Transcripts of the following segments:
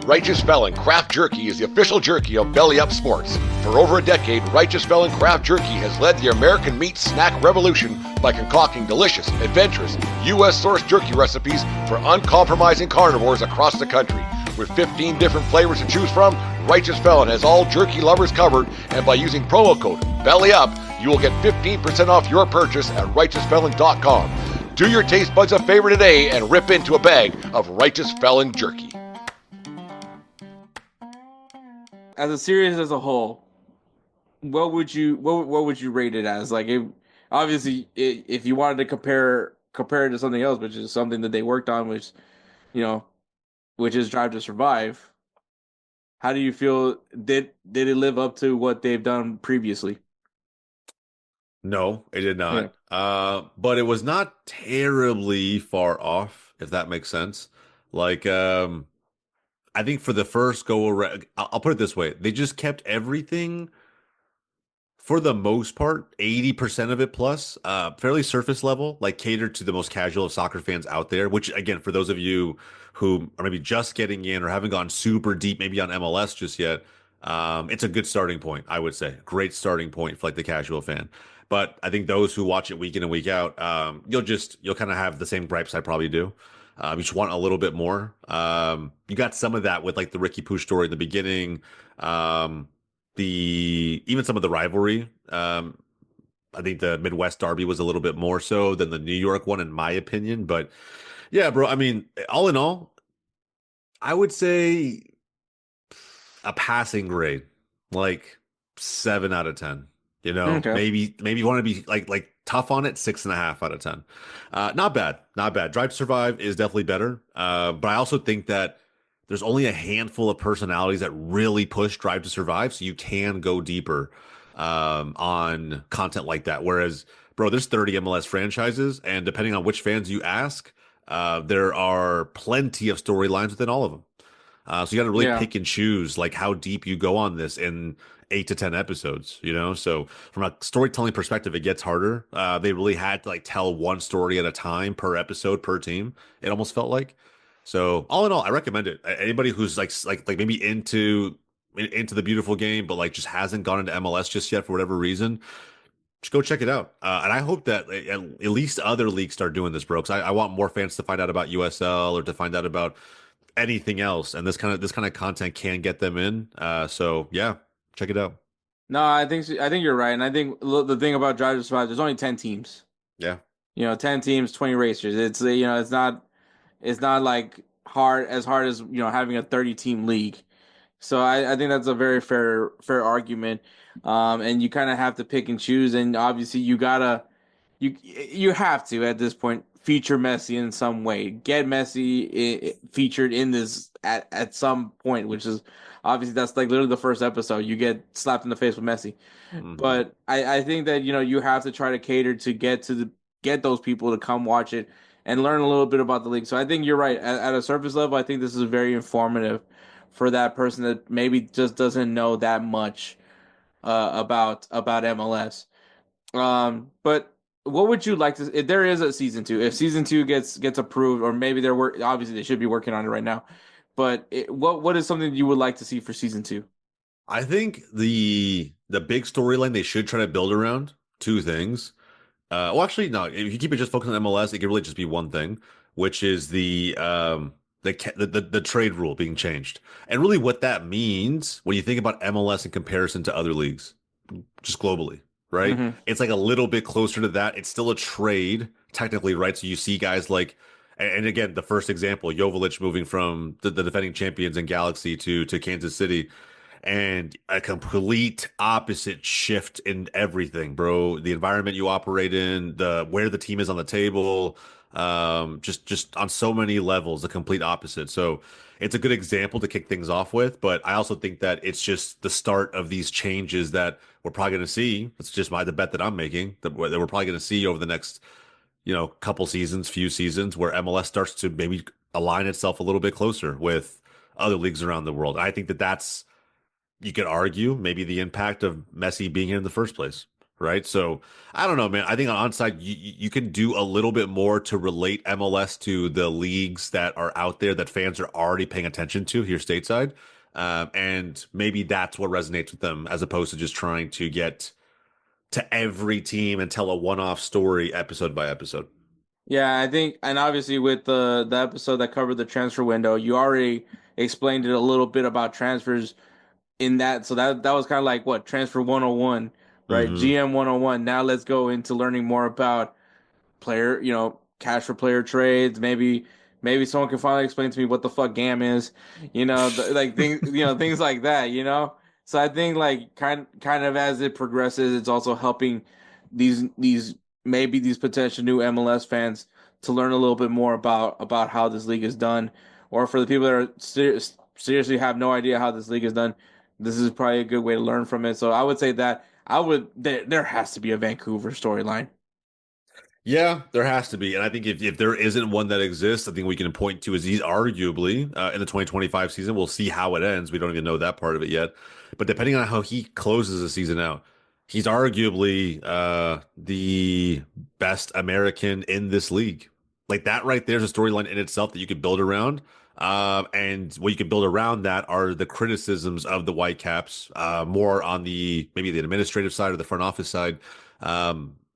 Righteous Felon Craft Jerky is the official jerky of Belly Up Sports. For over a decade, Righteous Felon Craft Jerky has led the American meat snack revolution by concocting delicious, adventurous, U.S.-sourced jerky recipes for uncompromising carnivores across the country. With 15 different flavors to choose from, Righteous Felon has all jerky lovers covered, and by using promo code BELLYUP, you will get 15% off your purchase at righteousfelon.com. Do your taste buds a favor today and rip into a bag of Righteous Felon jerky. As a series as a whole, what would you rate it as? Like, if you wanted to compare it to something else, which is something that they worked on, which is Drive to Survive. How do you feel? Did it live up to what they've done previously? No, it did not. Yeah. But it was not terribly far off, if that makes sense. Like, I think for the first go around, I'll put it this way. They just kept everything, for the most part, 80% of it plus, fairly surface level, like catered to the most casual of soccer fans out there, which, again, for those of you who are maybe just getting in or haven't gone super deep, maybe on MLS just yet, it's a good starting point, I would say. Great starting point for like the casual fan. But I think those who watch it week in and week out, you'll kind of have the same gripes I probably do. You just want a little bit more. You got some of that with like the Ricky Pooch story in the beginning. Even some of the rivalry. I think the Midwest Derby was a little bit more so than the New York one, in my opinion. But yeah, bro. I mean, all in all, I would say a passing grade, like 7 out of 10. Okay. Maybe you want to be like tough on it, 6.5 out of 10. Not bad. Drive to Survive is definitely better. But I also think that there's only a handful of personalities that really push Drive to Survive, so you can go deeper on content like that. Whereas, bro, there's 30 MLS franchises, and depending on which fans you ask, there are plenty of storylines within all of them. So you got to really pick and choose like how deep you go on this in 8 to 10 episodes, So from a storytelling perspective, it gets harder. They really had to like tell one story at a time per episode, per team. It almost felt like. So all in all, I recommend it. Anybody who's like maybe into the beautiful game, but like just hasn't gone into MLS just yet for whatever reason, just go check it out. And I hope that at least other leagues start doing this, bro. Because I want more fans to find out about USL or to find out about anything else, and this kind of content can get them in. So yeah, check it out. No, I think you're right, and I think the thing about Drive to Survive, there's only 10 teams. Yeah, 10 teams, 20 racers. It's it's not like hard as having a 30 team league. So I think that's a very fair argument. And you kind of have to pick and choose, and obviously you have to at this point feature Messi in some way. Get Messi featured in this at some point, which is obviously that's like literally the first episode. You get slapped in the face with Messi. Mm-hmm. But I think that you have to try to cater to get those people to come watch it and learn a little bit about the league. So I think you're right. At a surface level, I think this is very informative for that person that maybe just doesn't know that much about MLS. But what would you like to, if there is a season 2, if season 2 gets approved, or maybe obviously they should be working on it right now, but what is something you would like to see for season 2? I think the big storyline they should try to build around 2 things. Well, actually, no. If you keep it just focused on MLS, it could really just be one thing, which is the trade rule being changed, and really what that means when you think about MLS in comparison to other leagues, just globally. Right? Mm-hmm. It's like a little bit closer to that. It's still a trade, technically, right? So you see guys like, and again, the first example, Joveljic moving from the defending champions in Galaxy to Kansas City, and a complete opposite shift in everything, bro. The environment you operate in, where the team is on the table, just on so many levels, the complete opposite. So it's a good example to kick things off with, but I also think that it's just the start of these changes that we're probably going to see. It's just the bet that I'm making that we're probably going to see over the next, couple seasons, few seasons, where MLS starts to maybe align itself a little bit closer with other leagues around the world. And I think that's, you could argue, maybe the impact of Messi being here in the first place. right? So I don't know, man. I think on Onside, you can do a little bit more to relate MLS to the leagues that are out there that fans are already paying attention to here stateside. And maybe that's what resonates with them as opposed to just trying to get to every team and tell a one-off story episode by episode. Yeah, I think, and obviously with the episode that covered the transfer window, you already explained it a little bit about transfers in that. So that was kind of like what transfer 101, right? Hmm. GM 101. Now let's go into learning more about player, cash for player trades. Maybe someone can finally explain to me what the fuck GAM is, like things, things like that, So I think like kind of as it progresses, it's also helping these maybe these potential new MLS fans to learn a little bit more about how this league is done, or for the people that are seriously have no idea how this league is done, this is probably a good way to learn from it. So I would say that there has to be a Vancouver storyline. Yeah, there has to be. And I think if there isn't one that exists, I think we can point to is he's arguably in the 2025 season. We'll see how it ends. We don't even know that part of it yet. But depending on how he closes the season out, he's arguably the best American in this league. Like that right there's a storyline in itself that you could build around. And what you could build around that are the criticisms of the Whitecaps, more on the maybe the administrative side or the front office side.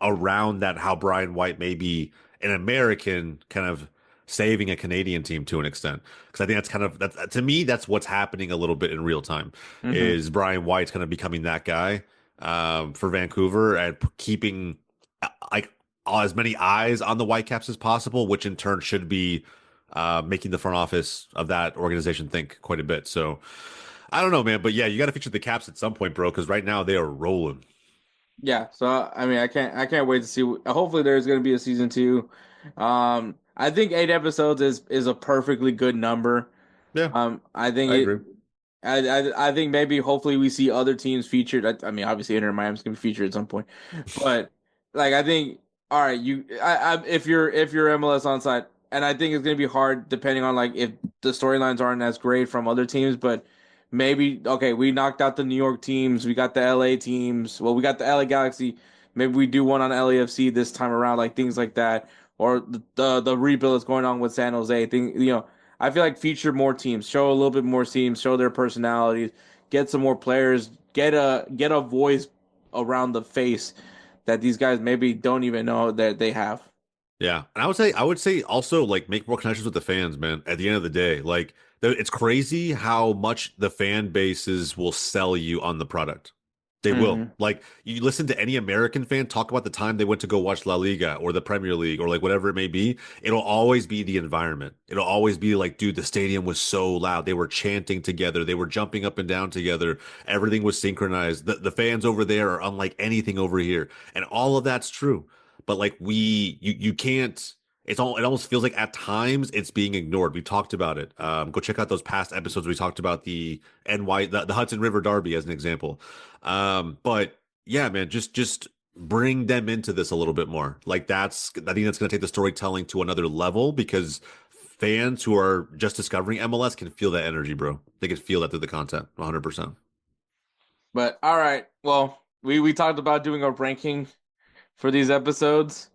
Around that how Brian White may be an American kind of saving a Canadian team to an extent. Because I think that's kind of that to me, that's what's happening a little bit in real time. Hmm. Is Brian White's kind of becoming that guy for Vancouver and keeping like as many eyes on the Whitecaps as possible, which in turn should be making the front office of that organization think quite a bit. So I don't know, man, but yeah, you got to feature the Caps at some point, bro, because right now they are rolling. Yeah, so I mean, I can't wait to see. Hopefully, there's going to be a season two. I think 8 episodes is a perfectly good number. Yeah, I think I agree. I think maybe hopefully we see other teams featured. I mean, obviously Inter Miami's gonna be featured at some point, but like I think all right, if you're MLS on site, and I think it's gonna be hard depending on like if the storylines aren't as great from other teams, but maybe okay, we knocked out the New York teams, we got the LA teams, well, we got the LA Galaxy. Maybe we do one on LAFC this time around, like things like that, or the rebuild that's going on with San Jose. I feel like feature more teams, show a little bit more teams, show their personalities, get some more players, get a voice around the face that these guys maybe don't even know that they have. Yeah, and I would say also like make more connections with the fans, man. At the end of the day, like it's crazy how much the fan bases will sell you on the product. They will. Hmm. Like you listen to any American fan talk about the time they went to go watch La Liga or the Premier League or like whatever it may be. It'll always be the environment. It'll always be like, dude, the stadium was so loud. They were chanting together. They were jumping up and down together. Everything was synchronized. The fans over there are unlike anything over here. And all of that's true. But like you can't it almost feels like at times it's being ignored. We talked about it. Go check out those past episodes. We talked about the Hudson River Derby as an example. But yeah, man, just bring them into this a little bit more. Like I think that's going to take the storytelling to another level because fans who are just discovering MLS can feel that energy, bro. They can feel that through the content, 100%. But all right, well, we talked about doing a ranking for these episodes.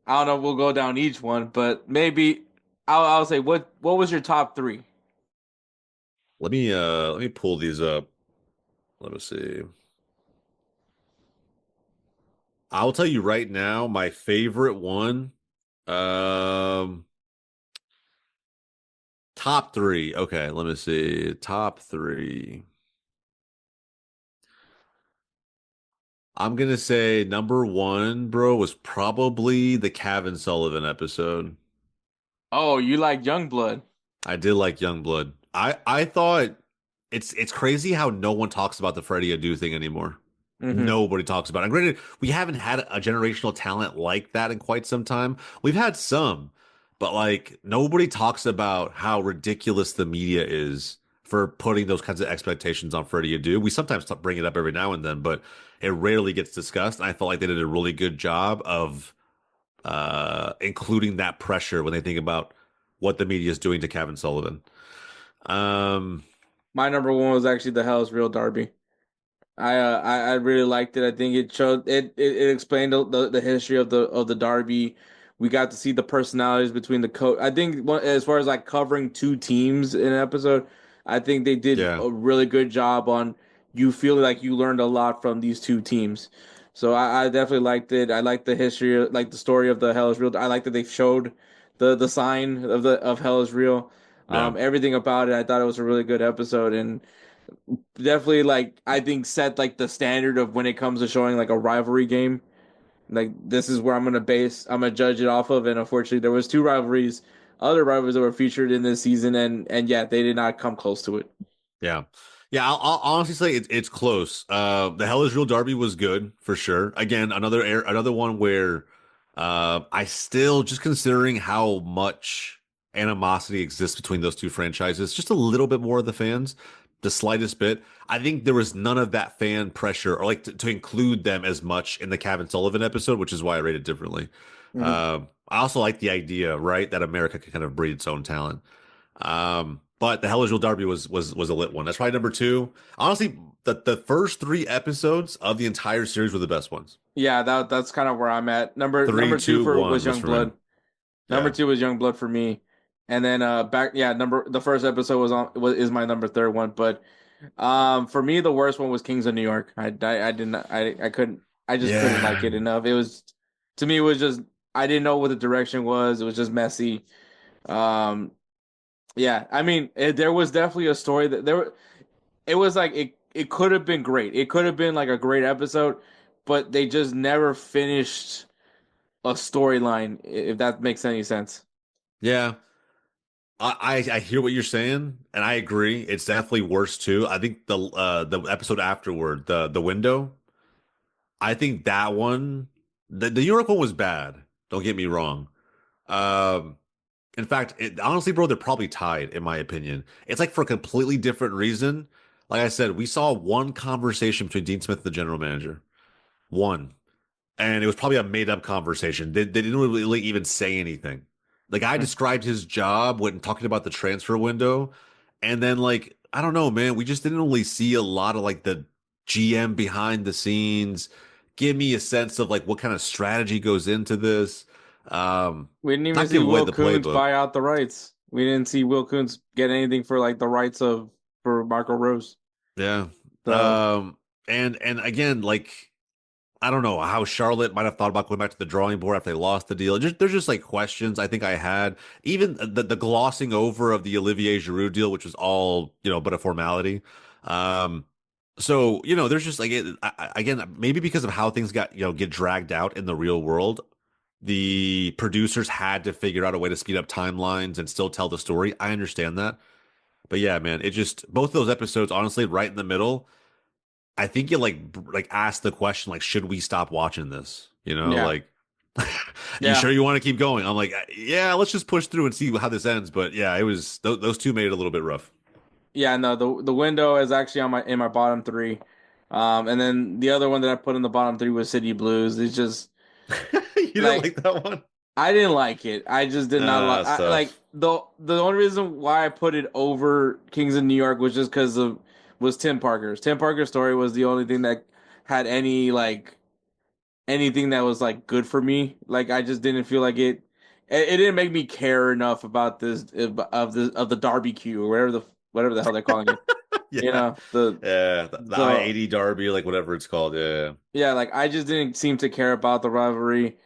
I don't know, we'll go down each one, but maybe I'll say what was your top three? Let me pull these up. Let me see. I'll tell you right now, my favorite one. Um, Top three. Okay, let me see. Top three. I'm gonna say number one, bro, was probably the Kevin Sullivan episode. Oh, you like Youngblood? I did like Youngblood. I thought it's crazy how no one talks about the Freddy Adu thing anymore. Mm-hmm. Nobody talks about it. And granted, we haven't had a generational talent like that in quite some time. We've had some, but like nobody talks about how ridiculous the media is for putting those kinds of expectations on Freddie Adu. We sometimes bring it up every now and then, but it rarely gets discussed. And I felt like they did a really good job of including that pressure when they think about what the media is doing to Kevin Sullivan. Um, My number one was actually the Hell's Real Derby. I really liked it. I think it showed it explained the history of the Derby. We got to see the personalities between the coach. I think as far as like covering two teams in an episode, I think they did Yeah. a really good job on you feeling like you learned a lot from these two teams. So I definitely liked it. I liked the history, like the story of the Hell is Real. I like that they showed the sign of Hell is Real. Yeah. Everything about it, I thought it was a really good episode, and definitely like I think set like the standard of when it comes to showing like a rivalry game. Like this is where I'm gonna judge it off of. And unfortunately, there was two other rivalries that were featured in this season, and yeah, they did not come close to it. Yeah. Yeah, I'll honestly say it's close. The Hell is Real Derby was good for sure. Again, another one where I still just considering how much animosity exists between those two franchises, just a little bit more of the fans, the slightest bit. I think there was none of that fan pressure or like to include them as much in the Kevin Sullivan episode, which is why I rated differently. Mhm. I also like the idea, right, that America can kind of breed its own talent. But the Hell is Real Derby was a lit one. That's probably number two. Honestly, the first three episodes of the entire series were the best ones. Yeah, that's kind of where I'm at. Three, Number two two, for one was was Young for me. Blood. Number Yeah. two was Young Blood for me, and then back yeah number the first episode is my number third one, but for me the worst one was Kings of New York. I did not I couldn't I just couldn't like Yeah. it enough. It was to me it was just I didn't know what the direction was. It was just messy. Um, yeah, I mean there was definitely a story that it was like it could have been great. It could have been like a great episode, but they just never finished a storyline, if that makes any sense. Yeah. I hear what you're saying, and I agree. It's definitely worse too. I think the episode afterward, the window, I think that one, the New York one was bad. Don't get me wrong. Um, In fact, honestly, bro, they're probably tied, in my opinion. It's like for a completely different reason. Like I said, we saw one conversation between Dean Smith and the general manager. One. And it was probably a made up conversation. They didn't really even say anything. The guy described his job when talking about the transfer window. And then, like, I don't know, man, we just didn't really see a lot of like the GM behind the scenes. Give me a sense of like what kind of strategy goes into this. We didn't even Not see give away Will the Coons playbook. buy out the rights. We didn't see Will Coons get anything for like the rights of for Marco Rose. Yeah. So And again, like I don't know how Charlotte might have thought about going back to the drawing board after they lost the deal. There's just like questions I think I had. Even the glossing over of the Olivier Giroud deal, which was all, but a formality. Um, so, there's just like again, maybe because of how things get dragged out in the real world, the producers had to figure out a way to speed up timelines and still tell the story. I understand that. But yeah, man, it just both of those episodes, honestly, right in the middle. I think you like ask the question like, should we stop watching this? yeah, Like, you yeah, sure you want to keep going? I'm like, yeah, let's just push through and see how this ends. But yeah, it was those two made it a little bit rough. yeah. No, the window is actually on my in my bottom three. And then the other one that I put in the bottom three was City Blues. It's just You didn't like like that one? I didn't like it. I just did not like. It's Like tough. the only reason why I put it over Kings of New York was just because of was Tim Parker's. Tim Parker's story was the only thing that had any like anything that was like good for me. Like I just didn't feel like it. It didn't make me care enough about this of the barbecue or whatever the hell they're calling it. You Yeah, know yeah, the the I-80 Derby, like whatever it's called. Yeah, Yeah, like I just didn't seem to care about the rivalry.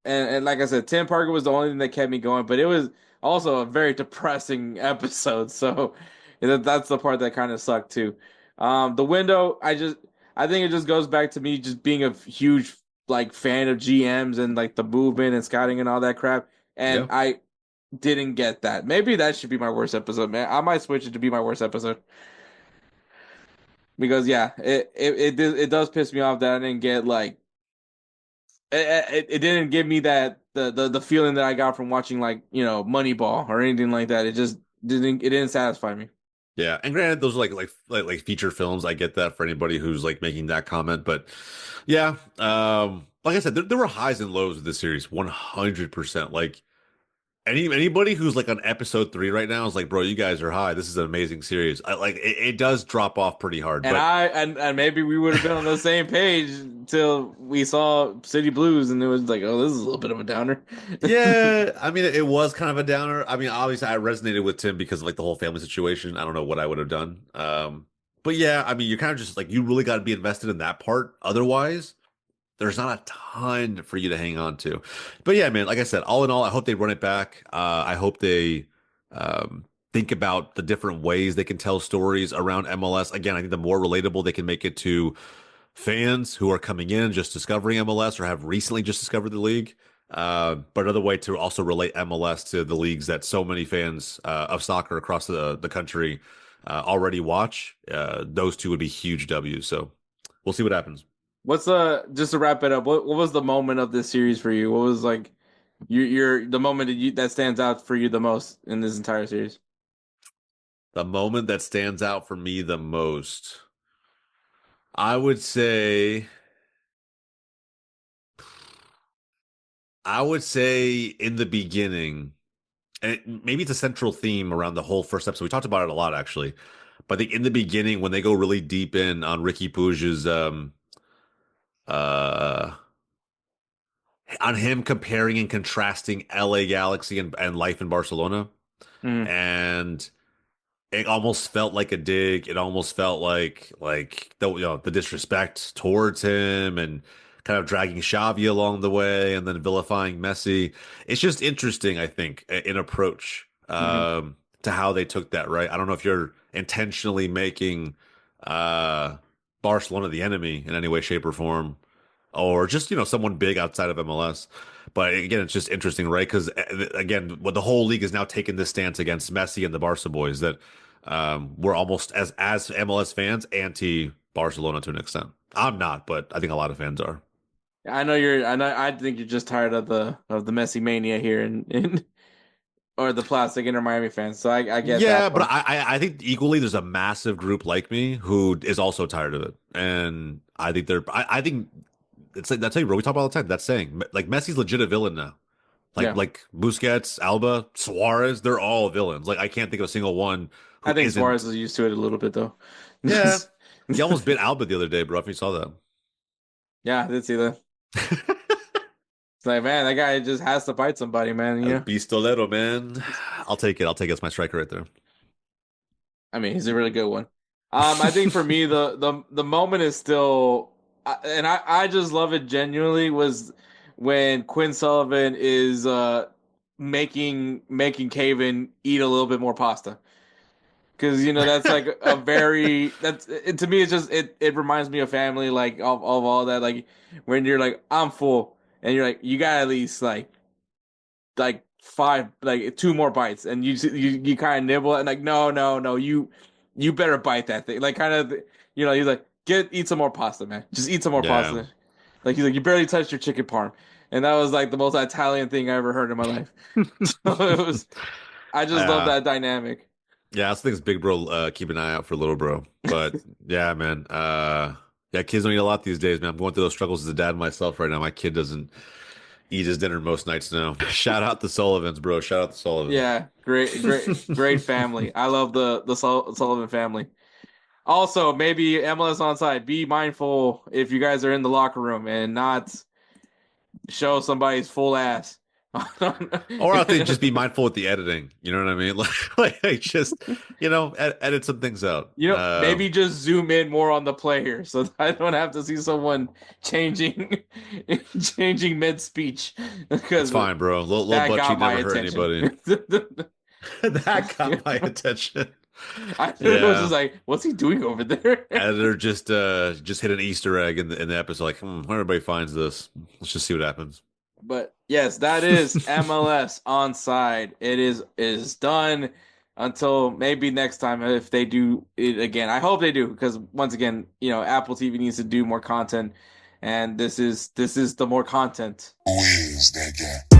And like I said, Tim Parker was the only thing that kept me going, but it was also a very depressing episode. So that's the part that kind of sucked too. The window, I think it just goes back to me just being a huge like fan of GMs and like the movement and scouting and all that crap. And yeah. I didn't get that. Maybe that should be my worst episode, man. I might switch it to be my worst episode. Because yeah, it does piss me off that I didn't get like it didn't give me that the feeling that I got from watching like Moneyball or anything like that. It didn't satisfy me. Yeah, and granted, those are like feature films. I get that for anybody who's like making that comment, but yeah, like I said, there were highs and lows with this series, 100%. Like Anybody who's like on episode 3 right now is like, bro, you guys are high. This is an amazing series. It does drop off pretty hard, And but and maybe we would have been on the same page until we saw City Blues, and it was like, oh, this is a little bit of a downer. yeah, I mean, it was kind of a downer. I mean, obviously, I resonated with Tim because of like the whole family situation. I don't know what I would have done. But yeah, I mean, you're kind of just like you really got to be invested in that part. Otherwise, there's not a ton for you to hang on to. But yeah, man, like I said, all in all, I hope they run it back. I hope they think about the different ways they can tell stories around MLS. Again, I think the more relatable they can make it to fans who are coming in just discovering MLS or have recently just discovered the league. But another way to also relate MLS to the leagues that so many fans of soccer across the country already watch. Those two would be huge W's. So we'll see what happens. What's just to wrap it up? What was the moment of this series for you? What was like your the moment that stands out for you the most in this entire series? The moment that stands out for me the most, I would say, in the beginning, and maybe it's a central theme around the whole first episode. We talked about it a lot, actually. But I think in the beginning, when they go really deep in on Ricky Puig's, uh, on him comparing and contrasting LA Galaxy and life in Barcelona, Mm, and it almost felt like a dig. It almost felt like the disrespect towards him and kind of dragging Xavi along the way and then vilifying Messi. It's just interesting, I think, in approach mm-hmm. to how they took that, right? I don't know if you're intentionally making uh Barcelona the enemy in any way, shape, or form, or just someone big outside of MLS. But again, it's just interesting, right? Because again, what the whole league is now taking this stance against Messi and the Barca boys that we're almost as MLS fans anti Barcelona to an extent. I'm not, but I think a lot of fans are. I know you're. I think you're just tired of the Messi mania here and or the plastic Inter Miami fans. So I get Yeah, that but part. I think equally there's a massive group like me who is also tired of it, and I think I think it's like that's how you bro. We talk about all the time. That's saying like Messi's legit a villain now. Like Yeah, like Busquets, Alba, Suarez, they're all villains. Like I can't think of a single one I who think Suarez isn't. is used to it a little bit though. Yeah, he almost bit Alba the other day, bro. If you saw that. Yeah, I did see that. It's like, man, that guy just has to fight somebody, man. El Pistolero, man. I'll take it. I'll take it. It's my striker right there. I mean, he's a really good one. I think for me, the moment is still, and I just love it genuinely was when Quinn Sullivan is making Caven eat a little bit more pasta. Because that's like a very to me it's just it reminds me of family, like of all that, like when you're like I'm full and you're like you got at least like five, like two more bites, and you kind of nibble and like no, you better bite that thing, like kind of he's like eat some more pasta, man, just eat some more Yeah. pasta. Like he's like you barely touched your chicken parm, and that was like the most Italian thing I ever heard in my life. So it was, I just love Uh, that dynamic. yeah, I think it's big bro. Keep an eye out for little bro. But yeah, man. Yeah, kids don't eat a lot these days, man. I'm going through those struggles as a dad myself right now. My kid doesn't eat his dinner most nights now. Shout out the Sullivans, bro. Shout out the Sullivans. Yeah, great family. I love the Sullivan family. Also, maybe MLS Onside, be mindful if you guys are in the locker room and not show somebody's full ass. Or I think just be mindful with the editing. You know what I mean? Like just edit some things out. Maybe just zoom in more on the player so that I don't have to see someone changing changing mid speech It's because fine, bro. Little that butt got cheek my never hurt anybody. attention. That got my attention. I was just Yeah. like, what's he doing over there? Editor just hit an Easter egg in the episode. Like, where everybody finds this. Let's just see what happens. But yes, that is MLS Onside. It is done until maybe next time if they do it again. I hope they do because once again, Apple TV needs to do more content, and this is the more content. Who is that guy?